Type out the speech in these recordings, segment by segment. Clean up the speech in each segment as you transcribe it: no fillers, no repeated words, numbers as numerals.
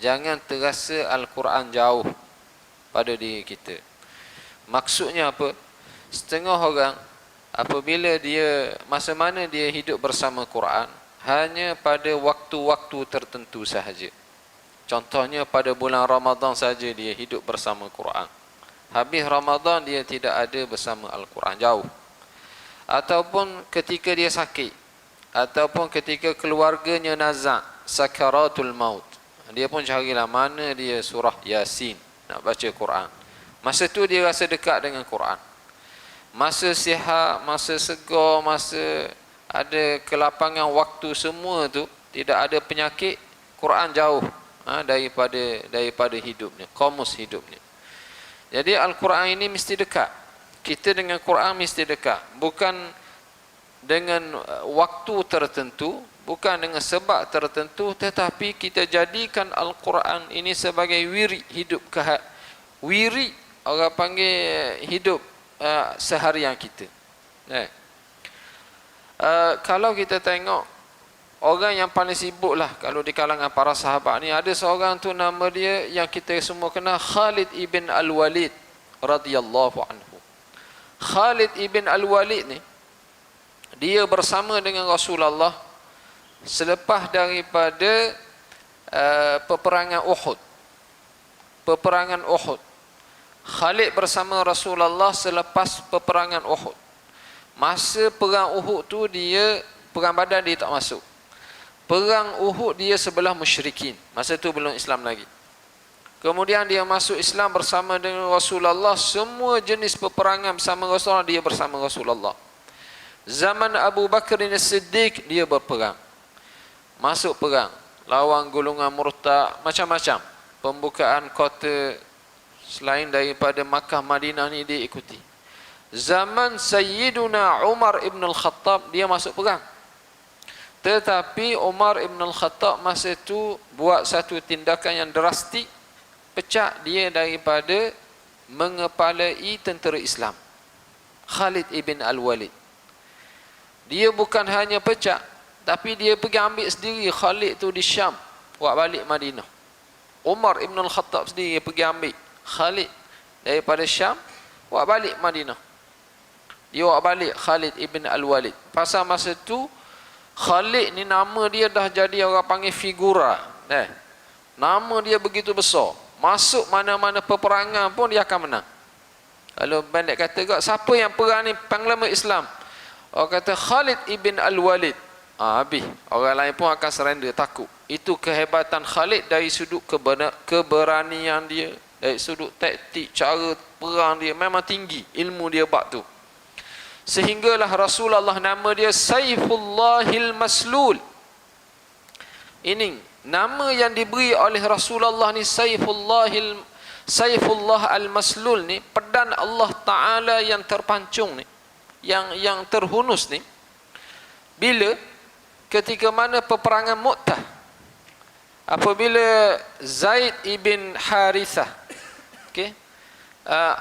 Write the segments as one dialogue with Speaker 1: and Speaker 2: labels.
Speaker 1: Jangan terasa Al-Quran jauh pada diri kita. Maksudnya apa? Setengah orang apabila dia, masa mana dia hidup bersama Quran, hanya pada waktu-waktu tertentu sahaja. Contohnya pada bulan Ramadan saja dia hidup bersama Quran. Habis Ramadan dia tidak ada bersama Al-Quran, jauh. Ataupun ketika dia sakit, ataupun ketika keluarganya nazak, sakaratul maut, dia pun carilah mana dia surah Yasin, nak baca Quran. Masa tu dia rasa dekat dengan Quran. Masa sihat, masa segar, masa ada kelapangan waktu, semua tu tidak ada penyakit, Quran jauh daripada hidupnya, komus hidupnya. Jadi Al-Quran ini mesti dekat. Kita dengan Quran mesti dekat. Bukan dengan waktu tertentu, bukan dengan sebab tertentu, tetapi kita jadikan Al-Quran ini sebagai wirid hidup. Wirid orang panggil hidup seharian kita. Kalau kita tengok orang yang paling sibuk lah kalau di kalangan para sahabat ni, ada seorang tu nama dia yang kita semua kenal, Khalid ibn Al-Walid radhiyallahu anhu. Khalid ibn Al-Walid ni, dia bersama dengan Rasulullah selepas daripada peperangan Uhud. Peperangan Uhud. Khalid bersama Rasulullah selepas peperangan Uhud. Masa perang Uhud tu dia, perang Badar dia tak masuk. Perang Uhud dia sebelah musyrikin. Masa tu belum Islam lagi. Kemudian dia masuk Islam bersama dengan Rasulullah. Semua jenis peperangan bersama Rasulullah, dia bersama Rasulullah. Zaman Abu Bakar As-Siddiq dia berperang. Masuk perang, lawan golongan murtad, macam-macam. Pembukaan kota selain daripada Makkah, Madinah ni dia ikuti. Zaman Sayyiduna Umar ibn Al-Khattab dia masuk perang. Tetapi Umar ibn Al-Khattab masa tu buat satu tindakan yang drastik, pecat dia daripada mengepalai tentera Islam. Khalid ibn Al-Walid, dia bukan hanya pecat, tapi dia pergi ambil sendiri Khalid tu di Syam, buat balik Madinah. Umar ibn Al-Khattab sendiri pergi ambil Khalid daripada Syam, buat balik Madinah. Dia buat balik Khalid ibn Al-Walid. Pasal masa tu Khalid ni nama dia dah jadi orang panggil figura. Nama dia begitu besar. Masuk mana-mana peperangan pun dia akan menang. Kalau bandit kata, siapa yang perang ni panglima Islam? Orang kata Khalid ibn Al-Walid. Habis. Orang lain pun akan surrender, takut. Itu kehebatan Khalid dari sudut keberanian dia, dari sudut taktik, cara perang dia memang tinggi. Ilmu dia bab tu. Sehinggalah Rasulullah nama dia Saifullahil Maslul. Ini nama yang diberi oleh Rasulullah ni, Saifullah Al-Maslul ni, pedang Allah Ta'ala yang terpancung ni, yang terhunus ni. Bila? Ketika mana peperangan Mu'tah, apabila Zaid ibn Harithah,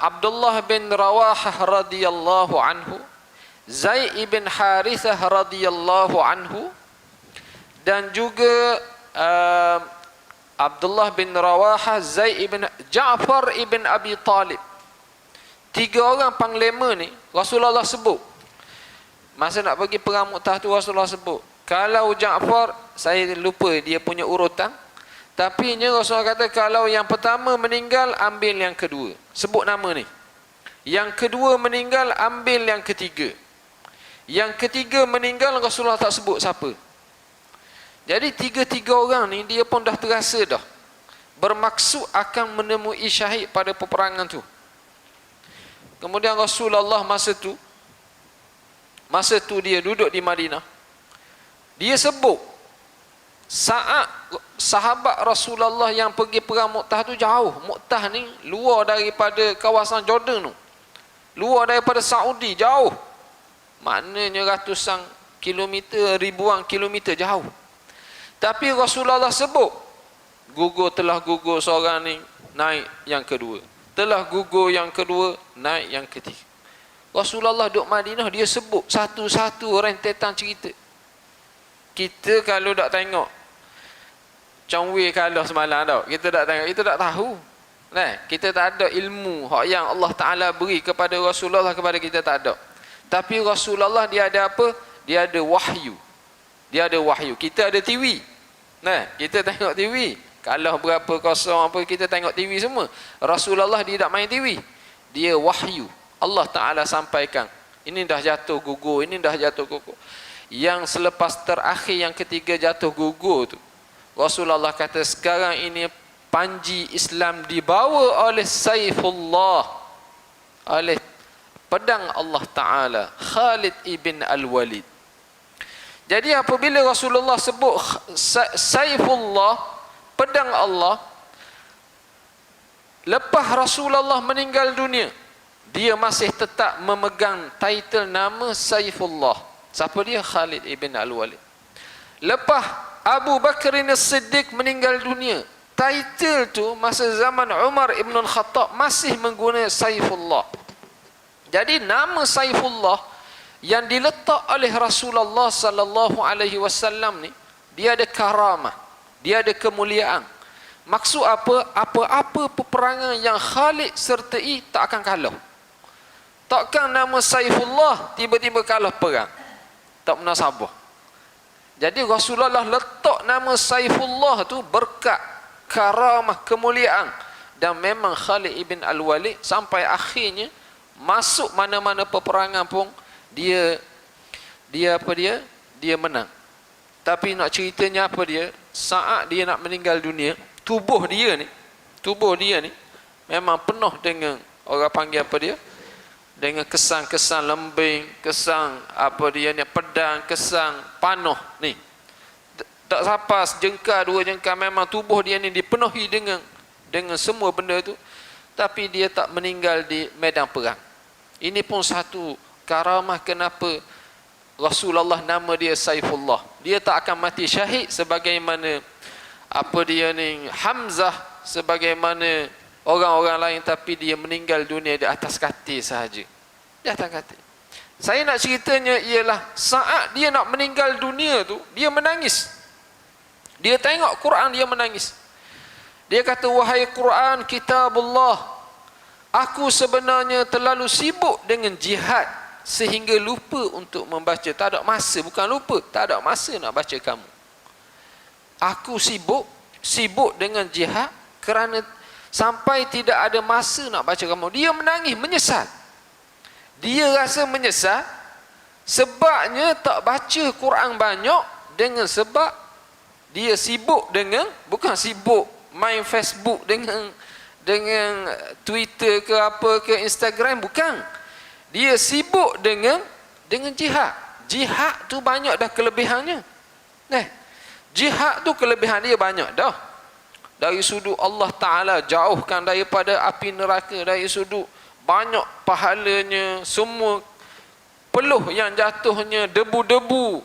Speaker 1: Abdullah bin Rawahah radhiyallahu anhu, Zaid ibn Harithah radhiyallahu anhu, dan juga Abdullah bin Rawahah, Zaid ibn Ja'far ibn Abi Talib. Tiga orang panglima ni Rasulullah sebut. Masa nak pergi perang Mu'tah tu Rasulullah sebut. Kalau Ja'far, saya lupa dia punya urutan, tapi Rasulullah kata kalau yang pertama meninggal, ambil yang kedua. Sebut nama ni. Yang kedua meninggal, ambil yang ketiga. Yang ketiga meninggal, Rasulullah tak sebut siapa. Jadi tiga-tiga orang ni dia pun dah terasa dah bermaksud akan menemui syahid pada peperangan tu. Kemudian Rasulullah masa tu dia duduk di Madinah. Dia sebut saat sahabat Rasulullah yang pergi perang Mu'tah tu jauh. Mu'tah ni luar daripada kawasan Jordan tu, luar daripada Saudi, jauh. Maknanya ratusan kilometer, ribuan kilometer jauh. Tapi Rasulullah sebut, telah gugur seorang ni, naik yang kedua. Telah gugur yang kedua, naik yang ketiga. Rasulullah duduk Madinah, dia sebut satu-satu rentetan cerita. Kita kalau tak tengok Chongwei kalah semalam tau. Kita tak tengok, kita tak tahu. Nah, kita tak ada ilmu hak yang Allah Taala beri kepada Rasulullah, kepada kita tak ada. Tapi Rasulullah dia ada apa? Dia ada wahyu. Dia ada wahyu. Kita ada TV. Nah, kita tengok TV. Kalah berapa kosong apa, kita tengok TV semua. Rasulullah dia tak main TV. Dia wahyu. Allah Taala sampaikan. Ini dah jatuh gugur, ini dah jatuh gugur. Yang selepas terakhir yang ketiga jatuh gugur tu, Rasulullah kata sekarang ini panji Islam dibawa oleh Saifullah, oleh pedang Allah Ta'ala, Khalid ibn Al-Walid. Jadi apabila Rasulullah sebut Saifullah, pedang Allah, lepas Rasulullah meninggal dunia, dia masih tetap memegang title nama Saifullah. Siapa dia? Khalid ibn Al-Walid. Lepas Abu Bakar As-Siddiq meninggal dunia, title tu masa zaman Umar ibn Khattab masih menggunakan Saifullah. Jadi nama Saifullah yang diletak oleh Rasulullah sallallahu alaihi wasallam ni, dia ada karamah, dia ada kemuliaan. Maksud apa? Apa-apa peperangan yang Khalid sertai tak akan kalah. Takkan nama Saifullah tiba-tiba kalah perang. Tak munasabah. Jadi Rasulullah letak nama Saifullah tu berkat karamah, kemuliaan. Dan memang Khalid ibn Al-Walid sampai akhirnya masuk mana-mana peperangan pun dia menang. Tapi nak ceritanya apa dia? Saat dia nak meninggal dunia, tubuh dia ni memang penuh dengan orang panggil apa dia? Dengan kesan-kesan lembing, kesan apa dia ni, pedang, kesan panah ni. Tak sampai sejengkal, dua jengkal, memang tubuh dia ni dipenuhi dengan semua benda tu. Tapi dia tak meninggal di medan perang. Ini pun satu karamah kenapa Rasulullah nama dia Saifullah. Dia tak akan mati syahid sebagaimana apa dia ni Hamzah, sebagaimana orang-orang lain, tapi dia meninggal dunia di atas katil sahaja. Di atas katil. Saya nak ceritanya ialah saat dia nak meninggal dunia tu, dia menangis. Dia tengok Quran, dia menangis. Dia kata, wahai Quran, kitabullah, aku sebenarnya terlalu sibuk dengan jihad sehingga lupa untuk membaca. Tak ada masa, bukan lupa, tak ada masa nak baca kamu. Aku sibuk dengan jihad kerana sampai tidak ada masa nak baca kamu. Dia menangis, menyesal. Dia rasa menyesal sebabnya tak baca Quran banyak, dengan sebab dia sibuk dengan, bukan sibuk main Facebook dengan Twitter ke apa ke Instagram, bukan. Dia sibuk dengan jihad. Jihad tu banyak dah kelebihannya. Jihad tu kelebihan dia banyak dah. Dari sudut Allah Ta'ala jauhkan daripada api neraka, dari sudut banyak pahalanya, semua peluh yang jatuhnya, debu-debu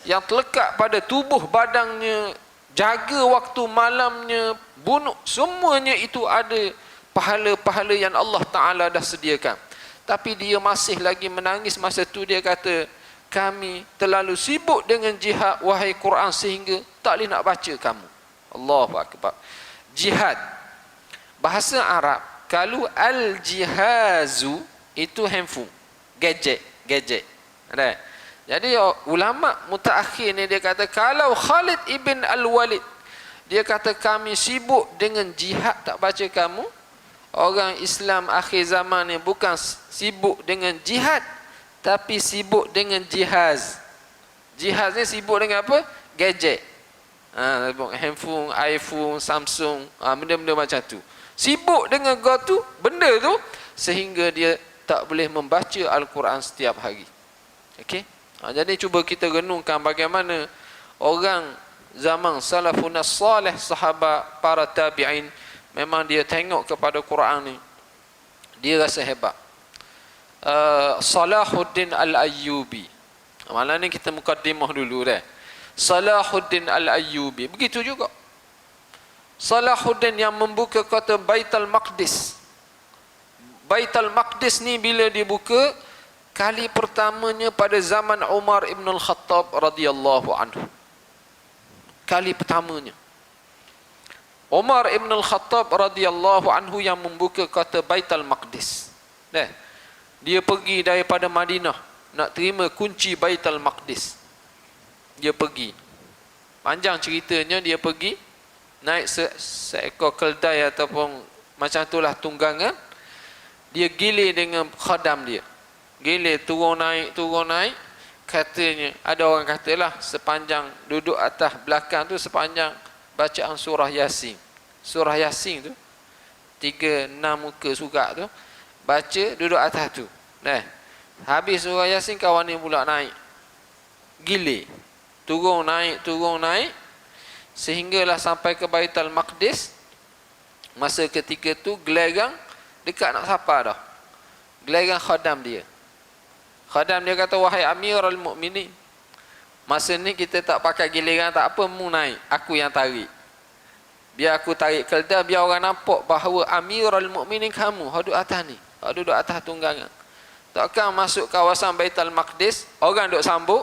Speaker 1: yang terlekat pada tubuh badannya, jaga waktu malamnya, bunuh, semuanya itu ada pahala-pahala yang Allah Ta'ala dah sediakan. Tapi dia masih lagi menangis masa tu. Dia kata, kami terlalu sibuk dengan jihad, wahai Quran, sehingga tak boleh nak baca kamu. Allahu Akbar. Jihad, bahasa Arab, kalau al-jihazu itu handphone, gadget. Ada. Jadi ulama mutaakhir ni dia kata, kalau Khalid ibn Al-Walid, dia kata kami sibuk dengan jihad, tak baca kamu. Orang Islam akhir zaman ni bukan sibuk dengan jihad, tapi sibuk dengan jihaz. Jihaz ni sibuk dengan apa? Gadget. Handphone, iPhone, Samsung, benda-benda macam tu. Sibuk dengan benda tu sehingga dia tak boleh membaca Al-Quran setiap hari. Okey? Jadi cuba kita renungkan bagaimana orang zaman salafun salih, sahabat, para tabi'in, memang dia tengok kepada Quran ni, dia rasa hebat. Salahuddin Al-Ayyubi, malam ni kita mukaddimah dulu dah. Salahuddin Al-Ayyubi begitu juga. Salahuddin yang membuka kota Baitul Maqdis. Baitul Maqdis ni bila dibuka kali pertamanya pada zaman Umar ibn Khattab radhiyallahu anhu. Kali pertamanya. Umar ibn al-Khattab radhiyallahu anhu yang membuka kota Baitul Maqdis. Dia pergi daripada Madinah nak terima kunci Baitul Maqdis. Dia pergi. Panjang ceritanya, dia pergi naik seekor keldai ataupun macam itulah tunggangan. Dia gilir dengan khadam dia. Gilir turun naik. Katanya, ada orang katalah sepanjang duduk atas belakang tu, sepanjang bacaan surah Yasin. Surah Yasin tu 3-6 muka surah tu, baca duduk atas tu. Habis surah Yasin, kawan ni pula naik. Gilir. Turun naik sehinggalah sampai ke Baitul Maqdis. Masa ketika tu gelerang dekat nak sapa dah. Gelerang khadam dia. Khadam dia kata, wahai Amirul Mukminin, masa ni kita tak pakai giliran, tak apa, mu naik, aku yang tarik. Biar aku tarik keldai, biar orang nampak bahawa Amirul Mukminin kamu, hak duduk atas ni, hak duduk atas tunggangan. Takkan masuk kawasan Baitul Maqdis, orang duduk sambut,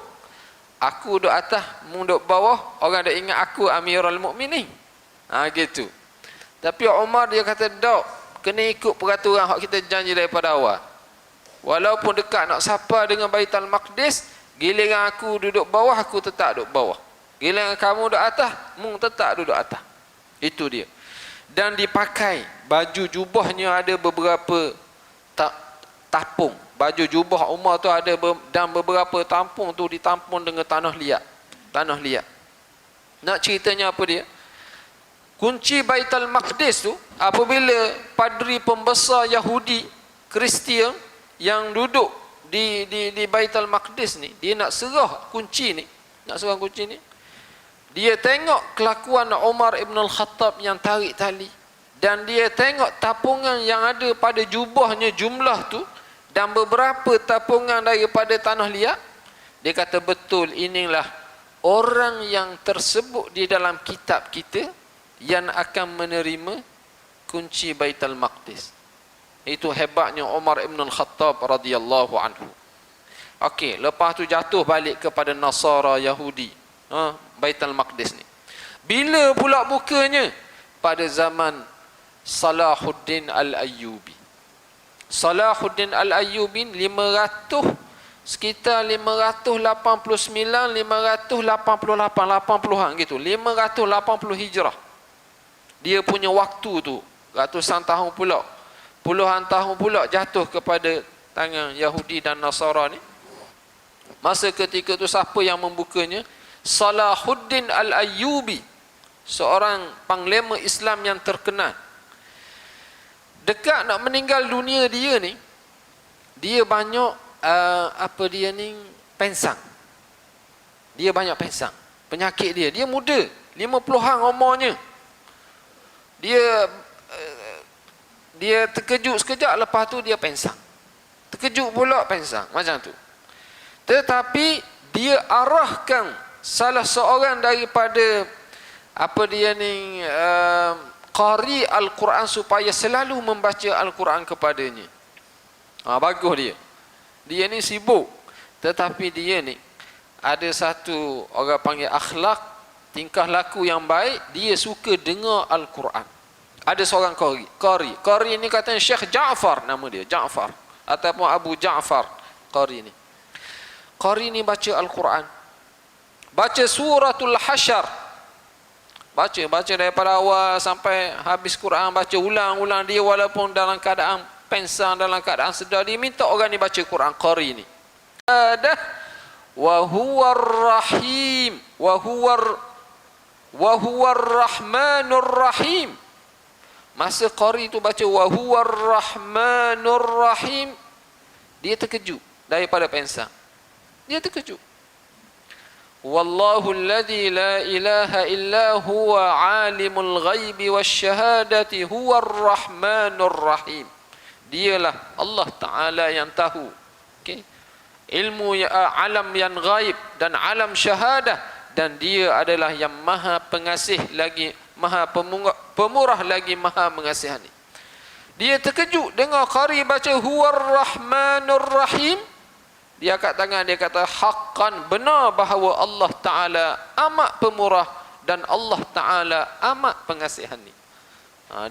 Speaker 1: aku duduk atas, mu duduk bawah, orang duduk ingat aku Amirul Mukminin. Gitu. Tapi Umar dia kata, dok, kena ikut peraturan hak kita janji daripada awal. Walaupun dekat nak sapa dengan Baitul Maqdis, giliran aku duduk bawah, aku tetap duduk bawah. Giliran kamu duduk atas, mu tetap duduk atas. Itu dia. Dan dipakai baju jubahnya ada beberapa tapung. Baju jubah Umar tu ada dan beberapa tampung tu ditampung dengan tanah liat. Tanah liat. Nak ceritanya apa dia? Kunci Baitul Maqdis tu, apabila padri pembesar Yahudi Kristian yang duduk di Baitul Maqdis ni, dia nak serah kunci ni, dia tengok kelakuan Umar ibn al-Khattab yang tarik tali, dan dia tengok tapungan yang ada pada jubahnya, jumlah tu, dan beberapa tapungan daripada tanah liat. Dia kata, betul, inilah orang yang tersebut di dalam kitab kita yang akan menerima kunci Baitul Maqdis. Itu hebatnya Umar ibn al-Khattab radhiyallahu anhu. Okey, lepas tu jatuh balik kepada Nasara Yahudi, Baitul Maqdis ni. Bila pula bukanya? Pada zaman Salahuddin Al-Ayyubi. Salahuddin Al-Ayyubi sekitar 589, 588, 80-an gitu, 580 Hijrah. Dia punya waktu tu ratusan tahun pula, puluhan tahun pula jatuh kepada tangan Yahudi dan Nasara ni. Masa ketika tu siapa yang membukanya? Salahuddin Al-Ayyubi, seorang panglima Islam yang terkenal. Dekat nak meninggal dunia dia ni, dia banyak pensang. Dia banyak pensang. Penyakit dia muda, 50-an umurnya. Dia terkejut sekejap, lepas tu dia pensang. Terkejut pula pensang, macam tu. Tetapi dia arahkan salah seorang daripada qari Al-Quran supaya selalu membaca Al-Quran kepadanya. Bagus dia. Dia ni sibuk, tetapi dia ni ada satu orang panggil akhlak, tingkah laku yang baik. Dia suka dengar Al-Quran. Ada seorang qari ni katanya Syekh Ja'far, nama dia Ja'far ataupun Abu Ja'far. Qari ni baca Al-Quran, baca suratul Hasyr, baca daripada awal sampai habis Quran, baca ulang-ulang. Dia walaupun dalam keadaan pensang, dalam keadaan sedar, dia minta orang ni baca Quran. Qari ni wa huwar rahim wa huwar rahmanur rahim. Masa qari tu baca wa huwar rahmanur rahim, dia terkejut daripada pensang. Dia terkejut. Wallahu alladhi la ilaha illa huwa alimul ghaibi wasyahadati huwar rahmanur rahim. Dialah Allah Ta'ala yang tahu, ilmu alam yang gaib dan alam syahadah, dan dia adalah yang maha pengasih lagi maha pemurah lagi maha mengasihani. Dia terkejut dengar qari baca huwar rahmanur rahim. Dia angkat tangan, dia kata, haqqan, benar bahawa Allah Ta'ala amat pemurah dan Allah Ta'ala amat pengasihani.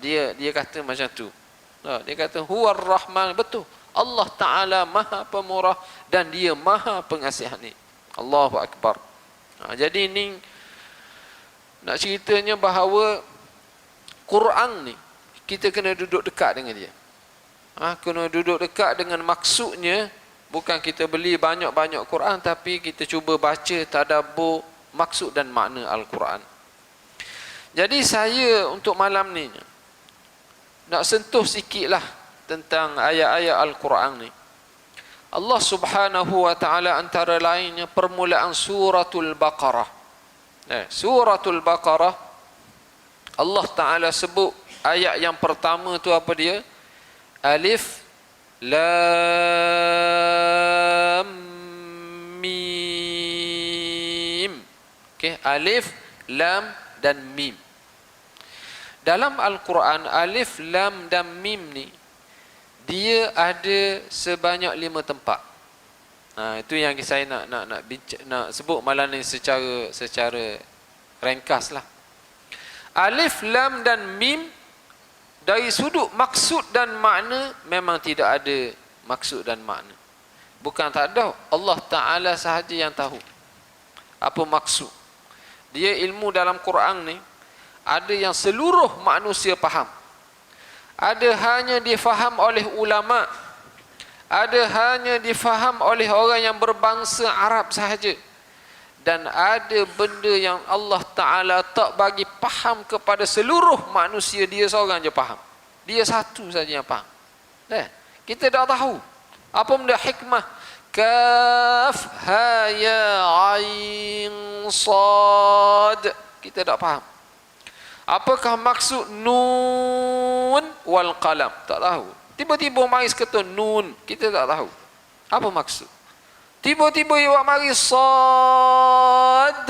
Speaker 1: Dia kata macam tu. Dia kata huwar rahman, betul. Allah Ta'ala maha pemurah dan dia maha pengasihani. Allahu Akbar. Jadi ni nak ceritanya bahawa Quran ni kita kena duduk dekat dengan dia. Kena duduk dekat dengan maksudnya. Bukan kita beli banyak-banyak Quran, tapi kita cuba baca, tadabbur maksud dan makna Al-Quran. Jadi saya untuk malam ni nak sentuh sikitlah tentang ayat-ayat Al-Quran ni. Allah Subhanahu wa taala antara lainnya permulaan suratul Baqarah. Suratul Baqarah Allah Taala sebut ayat yang pertama tu apa dia? Alif Lam Mim. Okey, alif, lam dan mim. Dalam Al-Quran, alif, lam dan mim ni dia ada sebanyak 5 tempat. Itu yang saya nak sebut malam ni secara ringkas lah. Alif, lam dan mim dari sudut maksud dan makna memang tidak ada maksud dan makna. Bukan tak ada, Allah Ta'ala sahaja yang tahu apa maksud. Dia ilmu dalam Quran ni ada yang seluruh manusia faham, ada hanya difaham oleh ulama, ada hanya difaham oleh orang yang berbangsa Arab sahaja, dan ada benda yang Allah Ta'ala tak bagi faham kepada seluruh manusia. Dia seorang je faham, dia satu saja yang faham. Kita dah tahu apa benda hikmah kaf ha ya ain sad, kita tak faham. Apakah maksud nun wal qalam, tak tahu. Tiba-tiba mari sekata nun, kita tak tahu apa maksud. Tiba-tiba ia mari sad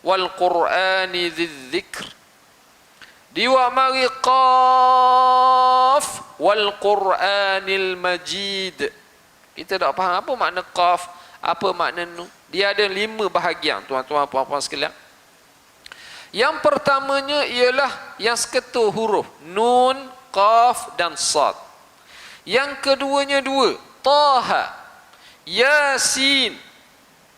Speaker 1: wal qur'ani dzikr, dia mari qaf wal qur'anil majid. Kita tak faham apa makna qaf, apa makna nun. Dia ada 5 bahagian, tuan-tuan puan-puan sekalian. Yang pertamanya ialah yang seketul huruf nun, qaf dan sad. Yang keduanya 2, taha, yasin,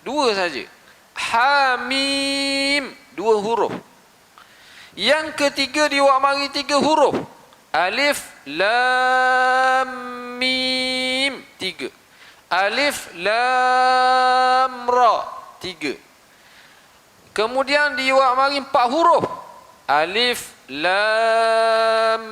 Speaker 1: 2 saja. Hamim, 2 huruf. Yang ketiga dia mari 3 huruf. Alif, lam, mim, 3. Alif, lam, ra, 3. Kemudian dia mari 4 huruf. Alif, lam,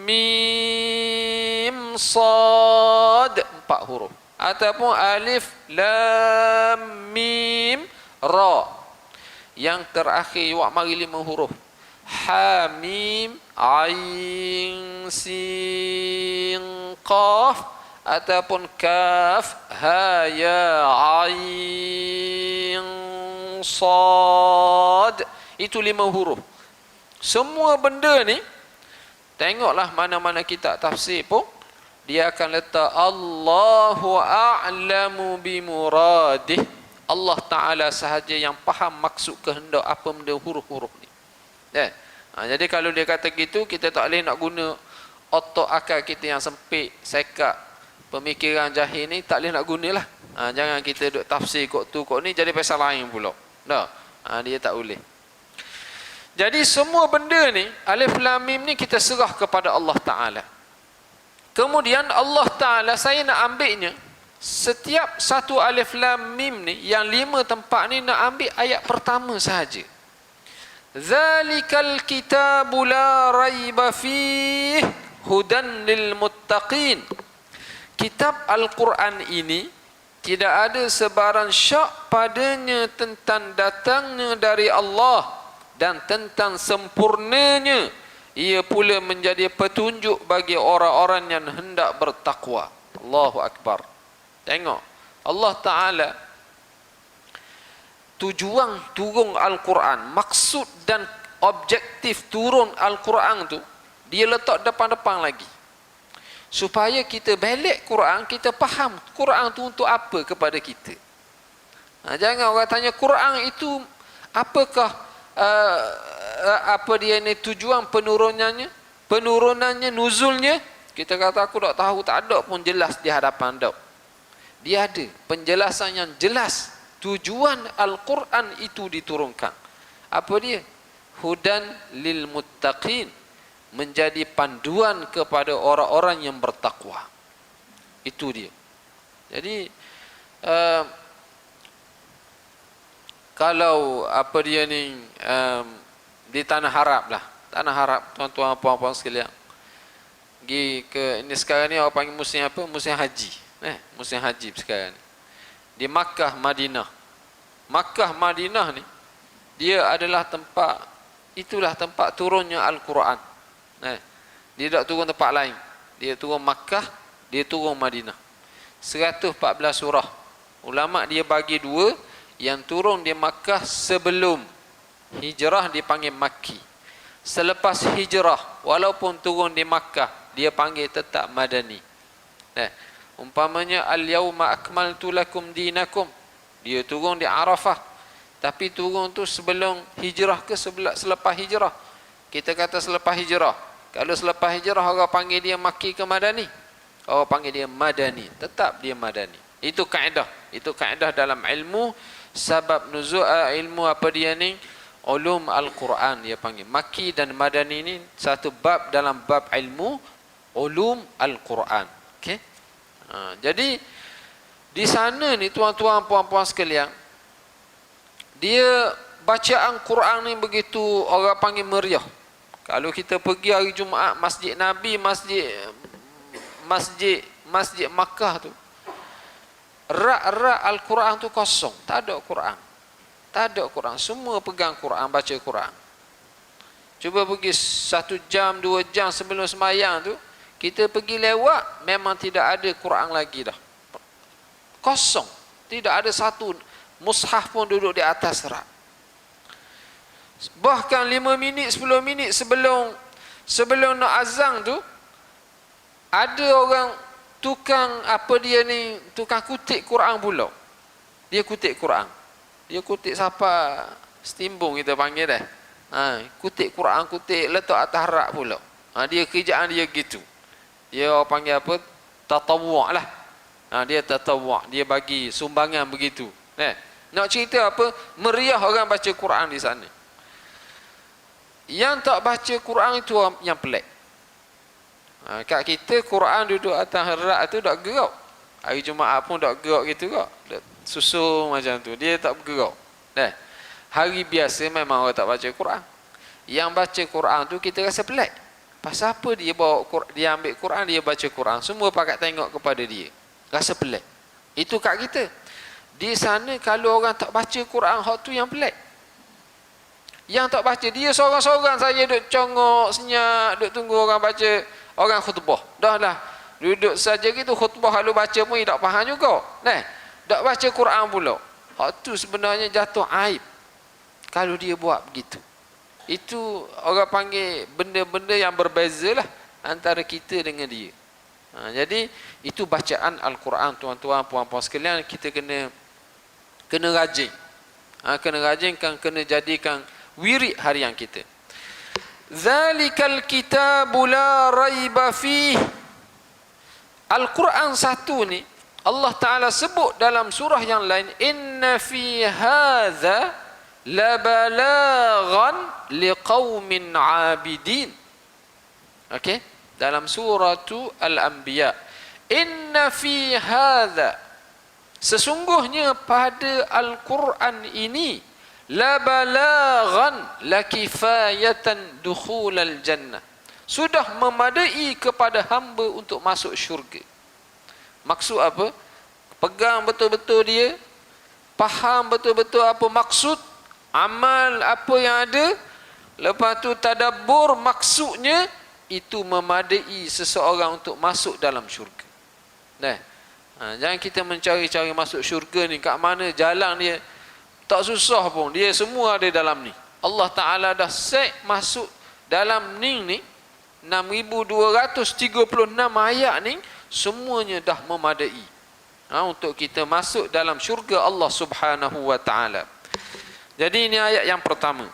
Speaker 1: mim, sad, 4 huruf. Ataupun alif, lam, mim, ra. Yang terakhir dia mari 5 huruf. Hamim, ain, sin, qaf, ataupun kaf, ha, ya, ain, sad. Itu 5 huruf. Semua benda ni, tengoklah mana-mana kitab tafsir pun, dia akan letak Allahu a'lamu bimuradih. Allah Ta'ala sahaja yang faham maksud kehendak apa benda huruf-huruf ni. Jadi kalau dia kata gitu, kita tak boleh nak guna otak akal kita yang sempit, sekat, pemikiran jahil ni, tak boleh nak gunalah. Jangan kita duk tafsir kok tu kok ni, jadi pasal lain pula. Dia tak boleh. Jadi semua benda ni, alif lam mim ni kita serah kepada Allah Ta'ala. Kemudian Allah Ta'ala, saya nak ambilnya, setiap satu alif lam mim ni, yang 5 tempat ni nak ambil ayat pertama sahaja. Zalikal kitabu la raiba fih hudan lil muttaqin. Kitab Al-Quran ini tidak ada sebarang syak padanya tentang datangnya dari Allah, dan tentang sempurnanya ia pula menjadi petunjuk bagi orang-orang yang hendak bertakwa. Allahu Akbar. Tengok, Allah Ta'ala tujuan turun Al-Quran, maksud dan objektif turun Al-Quran tu, dia letak depan-depan lagi, supaya kita balik Quran, kita faham Quran tu untuk apa kepada kita. Jangan orang tanya Quran itu apakah apa dia ni tujuan penurunannya. penurunannya, nuzulnya, kita kata aku tak tahu, tak ada pun jelas di hadapan anda. Dia ada penjelasan yang jelas. Tujuan Al-Quran itu diturunkan. Apa dia? Hudan lil muttaqin, menjadi panduan kepada orang-orang yang bertakwa. Itu dia. Jadi kalau apa dia ni di tanah Arab lah, tanah Arab, tuan-tuan puan-puan sekalian, pergi ke ini sekarang ni orang panggil musim apa? Musim haji. Musim haji sekarang ni. Di Makkah, Madinah. Makkah, Madinah ni dia adalah tempat, itulah tempat turunnya Al-Quran. Dia tak turun tempat lain. Dia turun Makkah, dia turun Madinah. 114 surah. Ulama dia bagi dua, yang turun di Makkah sebelum hijrah dipanggil Makki. Selepas hijrah, walaupun turun di Makkah, dia panggil tetap Madani. Umpamanya al-yawma akmaltu lakum dinakum, dia turun di Arafah, tapi turun tu sebelum hijrah ke selepas hijrah? Kita kata selepas hijrah. Kalau selepas hijrah orang panggil dia Makki ke Madani, orang panggil dia Madani, tetap dia Madani. Itu kaedah. Itu kaedah dalam ilmu sabab nuzul, ilmu apa dia ni, ulum Al-Quran dia panggil. Makki dan Madani ni satu bab dalam bab ilmu ulum Al-Quran. Okey. Jadi di sana ni tuan-tuan puan-puan sekalian, dia bacaan Quran ni begitu orang panggil meriah. Kalau kita pergi hari Jumaat Masjid Nabi, Masjid Makkah tu, rak-rak Al-Quran tu kosong, tak ada Quran. Tak ada Quran, semua pegang Quran, baca Quran. Cuba pergi 1 jam, 2 jam sebelum sembahyang tu, kita pergi lewat, memang tidak ada Quran lagi dah. Kosong. Tidak ada satu mushaf pun duduk di atas rak. Bahkan 5 minit, 10 minit sebelum nak azan tu, ada orang tukang apa dia ni, tukang kutip Quran pula. Dia kutip Quran. Dia kutip siapa? Setimbung kita panggil dah. Kutip Quran, kutip letak atas rak pula. Dia kerjaan dia gitu. Dia orang panggil apa? Tatawwu' lah. Dia tatawwu', dia bagi sumbangan begitu. Nak cerita apa? Meriah orang baca Quran di sana. Yang tak baca Quran itu yang pelik. Kat kita Quran duduk atas rak tu tak gerak. Hari Jumaat pun tak gerak gitu kok. Susun macam tu. Dia tak bergerak. Hari biasa memang orang tak baca Quran. Yang baca Quran tu kita rasa pelik. Pasal apa dia bawa dia ambil Quran, dia baca Quran, semua pakat tengok kepada dia. Rasa pelik. Itu kat kita. Di sana kalau orang tak baca Quran, hak tu yang pelik. Yang tak baca, dia seorang-seorang saja duduk congok senyap, duduk tunggu orang baca, orang khutbah. Dah lah, duduk saja gitu khutbah, lalu baca pun tak faham juga. Tak baca Quran pula. Hak tu sebenarnya jatuh aib kalau dia buat begitu. Itu orang panggil benda-benda yang berbeza lah antara kita dengan dia. Jadi itu bacaan Al-Quran, tuan-tuan puan-puan sekalian, kita kena rajin. Kena rajinkan, kena jadikan wirid harian kita. Zalikal kitabu la raiba fih. Al-Quran satu ni Allah Ta'ala sebut dalam surah yang lain, inna fi hadza la balaghan liqaumin abidin. Okey, dalam surah Al-Anbiya, inna fi hadza, sesungguhnya pada Al-Quran ini, la balaghan la kifayatan dukhulal jannah, sudah memadai kepada hamba untuk masuk syurga. Maksud apa? Pegang betul-betul dia, faham betul-betul apa maksud, amal apa yang ada, lepas tu tadabbur maksudnya, itu memadai seseorang untuk masuk dalam syurga. Jangan kita mencari-cari masuk syurga ni kat mana jalan dia, tak susah pun, dia semua ada dalam ni. Allah Ta'ala dah set masuk dalam ni 6236 ayat ni, semuanya dah memadai untuk kita masuk dalam syurga Allah Subhanahu wa Ta'ala. Jadi ini ayat yang pertama.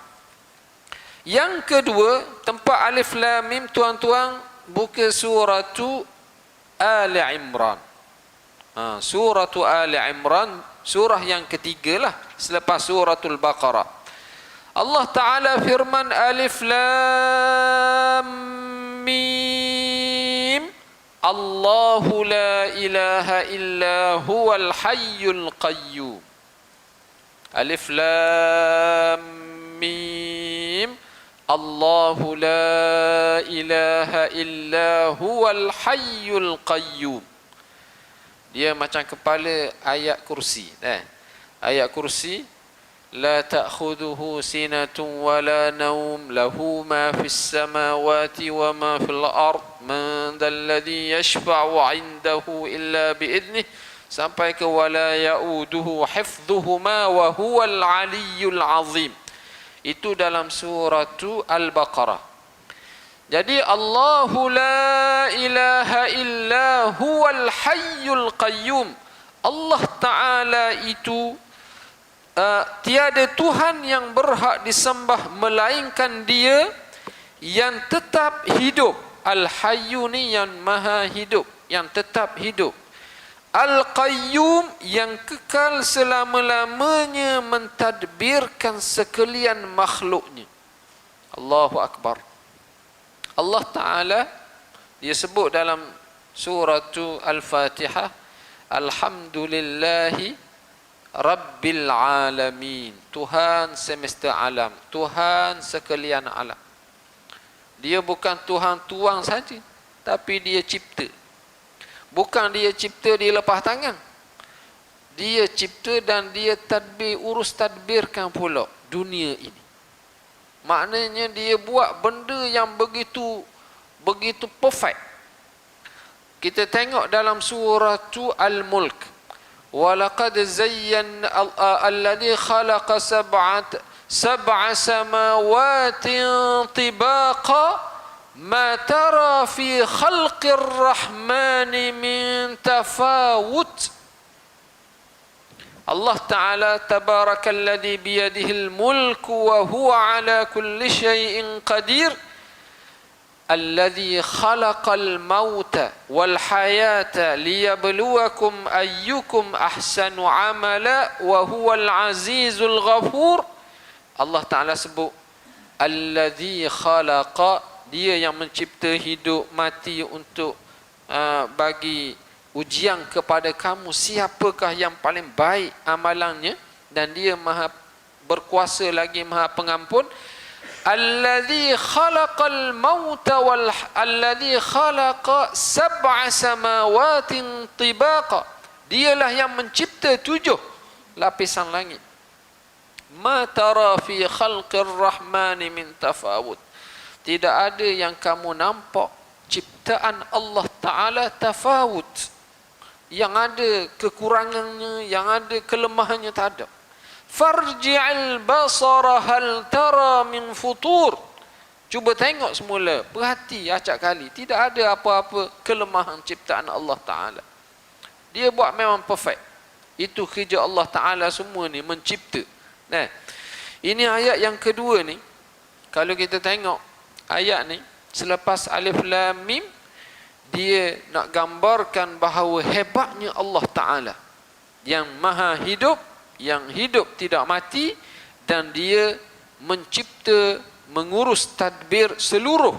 Speaker 1: Yang kedua, tempat alif lam mim, tuan-tuan buka suratu Ali Imran. Suratu Ali Imran, surah yang ketiga lah selepas suratul Baqarah. Allah Ta'ala firman, alif lam mim, Allahu la ilaha illa huwal hayyul qayyum. Alif lam mim, Allahu la ilaha illa huwal hayyul qayyum. Dia macam kepala ayat kursi. Ayat kursi, la ta'khudhuhu sinatun wala naum, lahu ma fis samawati wa ma fil ard, man dalladhi yashfa'u 'indahu illa bi'idnih, sampai ke wala ya'uduhu hifdhuhuma wa huwal 'aliyyul 'azim. Itu dalam suratu Al-Baqarah. Jadi Allahu la ilaha illa huwal hayyul qayyum. Allah Ta'ala itu tiada Tuhan yang berhak disembah melainkan Dia yang tetap hidup. Al-Hayyu ni yang maha hidup, yang tetap hidup. Al-Qayyum yang kekal selama-lamanya mentadbirkan sekalian makhluknya. Allahu Akbar. Allah Ta'ala dia sebut dalam surah Al-Fatihah, Alhamdulillahi Rabbil Alamin, Tuhan semesta alam, Tuhan sekalian alam. Dia bukan Tuhan tuang saja, tapi dia cipta. Bukan dia cipta dia lepas tangan. Dia cipta dan dia tadbirkan pula dunia ini. Maknanya dia buat benda yang begitu perfect. Kita tengok dalam surah Al-Mulk, walaqad zayyana alladhi khalaqa sab'a samawatin tibaqa ma tara fi khalqir rahmani min tafawut. Allah Ta'ala, tabarakalladzi biyadihil mulku wa huwa ala kulli syai'in qadir, alladzi khalaqal mauta wal hayata liyabluwakum ayyukum ahsanu amala wa huwal azizul ghafur. Allah Ta'ala sebut alladzi khalaqa, dia yang mencipta hidup mati untuk bagi ujian kepada kamu siapakah yang paling baik amalannya, dan dia maha berkuasa lagi maha pengampun. Alladzi khalaqal mauta wal alladzi khalaqa sab'a samawatin tibaqa, dialah yang mencipta 7 lapisan langit. Ma tara fi khalqir rahmani min tafawut, tidak ada yang kamu nampak ciptaan Allah Ta'ala tafawut, yang ada kekurangannya, yang ada kelemahannya, tak ada. Farji'al basara hal tara min futur, cuba tengok semula, perhati acak kali, tidak ada apa-apa kelemahan ciptaan Allah Ta'ala. Dia buat memang perfect. Itu kerja Allah Ta'ala semua ni, mencipta. Nah, ini ayat yang kedua ni. Kalau kita tengok ayat ni, selepas alif lam mim, dia nak gambarkan bahawa hebatnya Allah Ta'ala yang maha hidup, yang hidup tidak mati, dan dia mencipta, mengurus tadbir seluruh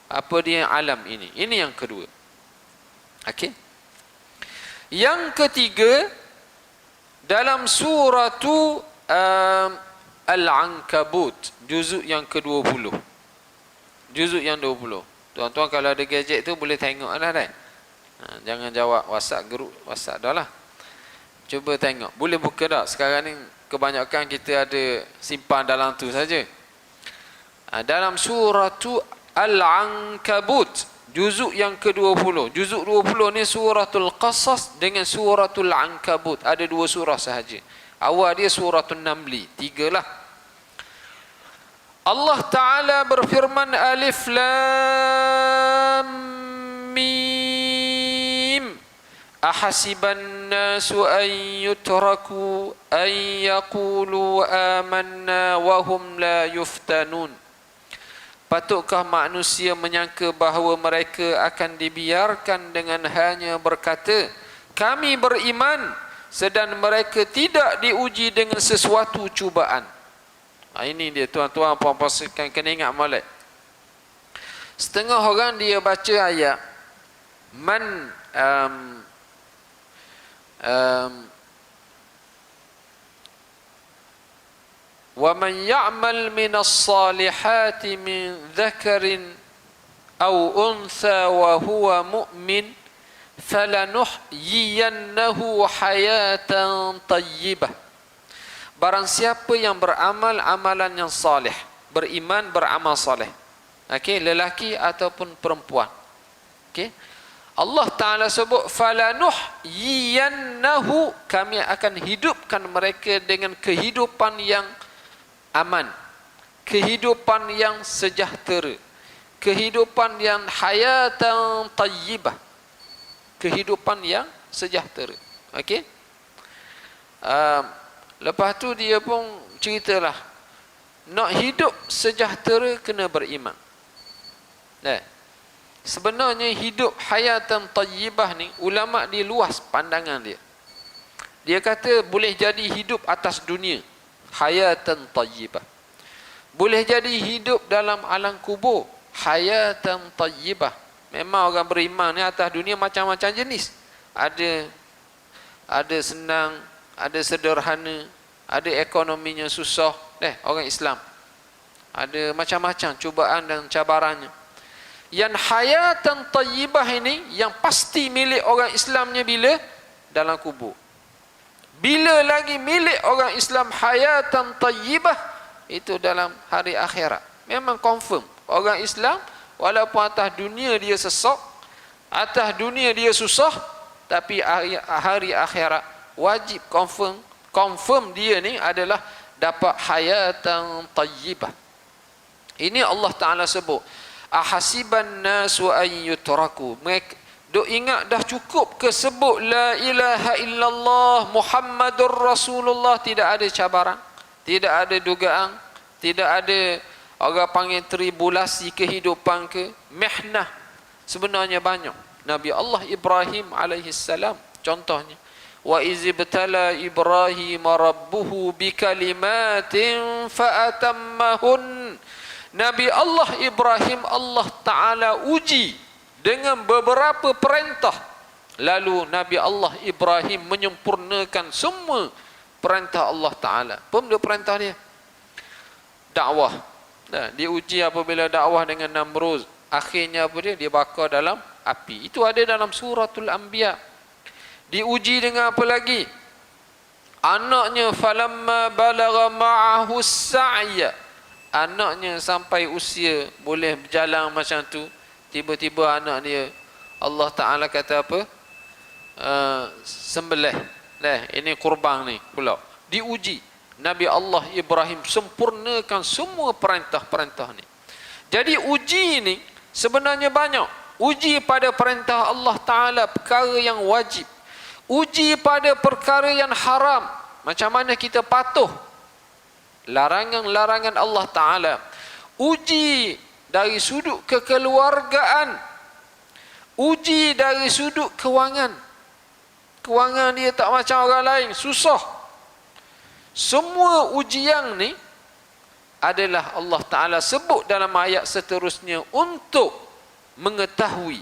Speaker 1: apa dia alam ini. Ini yang kedua. Okey. Yang ketiga, dalam surah Al-Ankabut, juzuk yang ke-20. Juzuk yang 20. Tuan-tuan kalau ada gadget tu boleh tengok lah kan. Jangan jawab WhatsApp, group WhatsApp dah lah. Cuba tengok. Boleh buka tak? Sekarang ni kebanyakan kita ada simpan dalam tu saja. Dalam surah Al-Ankabut, juzuk yang ke-20. Juzuk 20 ni suratul Qasas dengan suratul Ankabut. Ada 2 surah sahaja. Awal dia suratul Namli. 3 lah. Allah Ta'ala berfirman, alif lam mim, ahasiban nasu an yutraku an yaqulu amanna wa hum la yuftanun. Patutkah manusia menyangka bahawa mereka akan dibiarkan dengan hanya berkata, kami beriman, sedang mereka tidak diuji dengan sesuatu cubaan. Ini dia tuan-tuan, puan-puan sekalian, kena ingat molek. Setengah orang dia baca ayat man وَمَنْ يَعْمَلْ مِنَ الصَّالِحَاتِ مِنْ ذَكَرٍ أَوْ أُنْثَى وَهُوَ مُؤْمِنٌ فَلَنُحْيِيَنَّهُ حَيَاةً طَيِّبَةً. Barang siapa yang beramal amalan yang salih, beriman, beramal salih, lelaki ataupun perempuan, Allah Ta'ala sebut falanuhyiyannahu, kami akan hidupkan mereka dengan kehidupan yang aman, kehidupan yang sejahtera, kehidupan yang hayatan tayyibah, kehidupan yang sejahtera. Lepas tu dia pun ceritalah, nak hidup sejahtera kena beriman. Sebenarnya hidup hayatan tayyibah ni, ulama dia luas pandangan dia. Dia kata boleh jadi hidup atas dunia, hayatan tayyibah. Boleh jadi hidup dalam alam kubur, hayatan tayyibah. Memang orang beriman ni atas dunia macam-macam jenis. Ada senang, ada sederhana, ada ekonominya susah, orang Islam. Ada macam-macam cubaan dan cabarannya. Yang hayatan tayyibah ini yang pasti milik orang Islamnya bila? Dalam kubur. Bila lagi milik orang Islam hayatan tayyibah? Itu dalam hari akhirat. Memang confirm orang Islam walaupun atas dunia dia sesak, atas dunia dia susah, tapi hari akhirat wajib confirm dia ni adalah dapat hayatan tayyibah. Ini Allah Ta'ala sebut ahasiban nasu an yutraku. Duk ingat dah cukup ke sebut la ilaha illallah Muhammadur Rasulullah, tidak ada cabaran, tidak ada dugaan, tidak ada orang panggil tribulasi kehidupan ke mihnah. Sebenarnya banyak. Nabi Allah Ibrahim alaihi salam contohnya, wa izibtala Ibrahim rabbuhu bikalimatin fa'atammahun. Nabi Allah Ibrahim Allah Ta'ala uji dengan beberapa perintah, lalu Nabi Allah Ibrahim menyempurnakan semua perintah Allah Ta'ala. Apa benda perintah dia? Dakwah. Dia uji apabila dakwah dengan Namrud, akhirnya apa dia? Dia bakar dalam api. Itu ada dalam suratul Anbiya. Diuji dengan apa lagi? Anaknya falamma balagha ma'ahu sa'ya, anaknya sampai usia boleh berjalan macam tu, tiba-tiba anak dia Allah Ta'ala kata apa? Sembelih. Ini kurban ni pula. Diuji. Nabi Allah Ibrahim sempurnakan semua perintah-perintah ni. Jadi uji ni sebenarnya banyak. Uji pada perintah Allah Ta'ala, perkara yang wajib. Uji pada perkara yang haram, macam mana kita patuh larangan-larangan Allah Ta'ala. Uji dari sudut kekeluargaan, uji dari sudut kewangan. Kewangan dia tak macam orang lain, susah. Semua ujian ni adalah Allah Ta'ala sebut dalam ayat seterusnya untuk mengetahui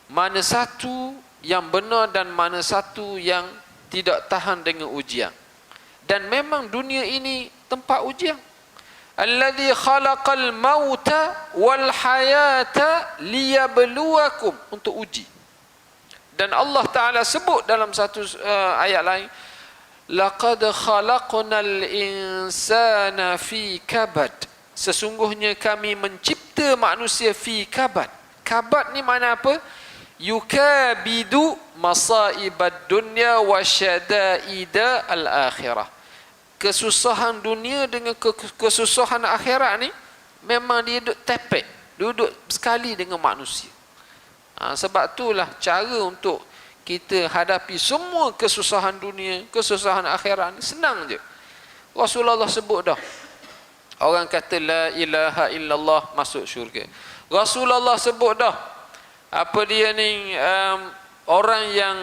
Speaker 1: mana satu yang benar dan mana satu yang tidak tahan dengan ujian. Dan memang dunia ini tempat ujian. Alladzi khalaqal mauta wal hayata liyabluwakum, untuk uji. Dan Allah Ta'ala sebut dalam satu ayat lain, laqad khalaqnal insana fi kabad, sesungguhnya kami mencipta manusia fi kabad. Kabad ni mana apa? Yukabidu masaibad dunya wa syadaida al-akhirah. Kesusahan dunia dengan kesusahan akhirat ni memang dia duduk tepek, duduk sekali dengan manusia. Sebab itulah cara untuk kita hadapi semua kesusahan dunia, kesusahan akhirat ni senang je. Rasulullah sebut dah, Orang kata la ilaha illallah masuk syurga. Rasulullah sebut dah. Apa dia ni orang yang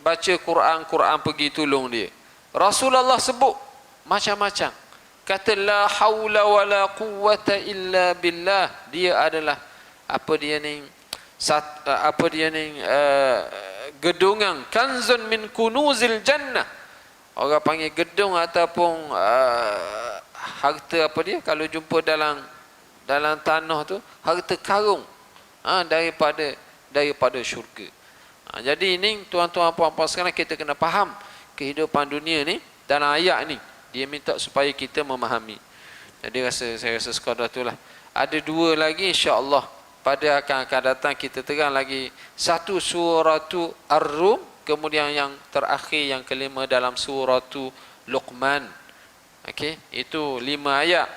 Speaker 1: baca Quran pergi tolong dia. Rasulullah sebut macam-macam. Kata la haula wala quwwata illa billah. Dia adalah apa dia ni gedungan kanzun min kunuzil jannah. Orang panggil gedung ataupun harta apa dia kalau jumpa dalam tanah tu harta karung daripada syurga. Jadi ini tuan-tuan puan-puan sekarang kita kena faham kehidupan dunia ni dalam ayat ni dia minta supaya kita memahami. Jadi saya rasa sekadar itulah. Ada dua lagi insya-Allah pada akan datang kita terang lagi satu surah Ar-Rum, kemudian yang terakhir yang kelima dalam surah Luqman. Okey, itu 5 ayat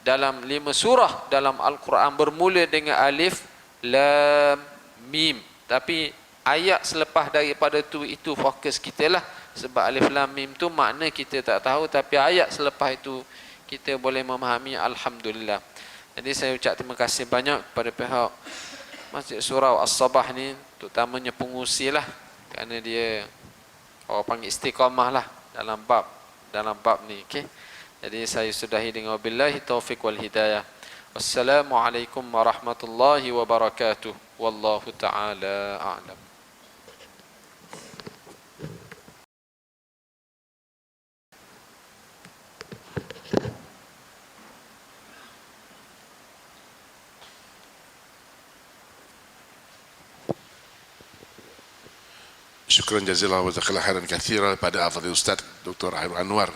Speaker 1: dalam 5 surah dalam Al-Quran bermula dengan alif lam mim. Tapi ayat selepas daripada itu fokus kita lah. Sebab alif lam mim tu makna kita tak tahu, tapi ayat selepas itu kita boleh memahami, alhamdulillah. Jadi saya ucap terima kasih banyak kepada pihak Masjid Surau As-Sabah ni, terutamanya pengurusi lah, kerana dia orang panggil istiqamah lah dalam bab ni. Okey. Jadi saya sudahi dengan wabillahi taufiq wal hidayah. Wassalamualaikum warahmatullahi wabarakatuh. Wallahu taala a'lam.
Speaker 2: Syukran jazilah wa jazakallahu khairan katsiran pada Al-Fadhil Ustaz Dr. Airul Anwar